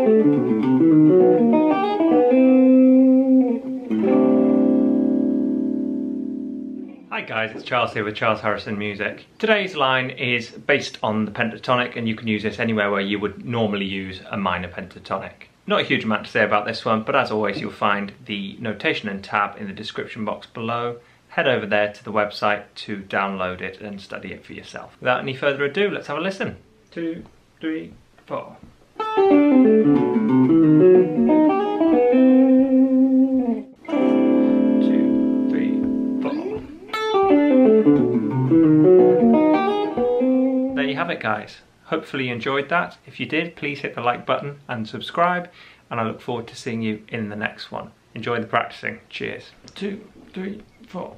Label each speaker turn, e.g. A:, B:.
A: Hi guys, it's Charles here with Charles Harrison Music. Today's line is based on the pentatonic, and you can use this anywhere where you would normally use a minor pentatonic. Not a huge amount to say about this one, but as always you'll find the notation and tab in the description box below. Head over there to the website to download it and study it for yourself. Without any further ado, let's have a listen. 2, 3, 4. There you have it guys. Hopefully you enjoyed that. If you did, please hit the like button and subscribe, and I look forward to seeing you in the next one. Enjoy the practicing. Cheers. 2, 3, 4.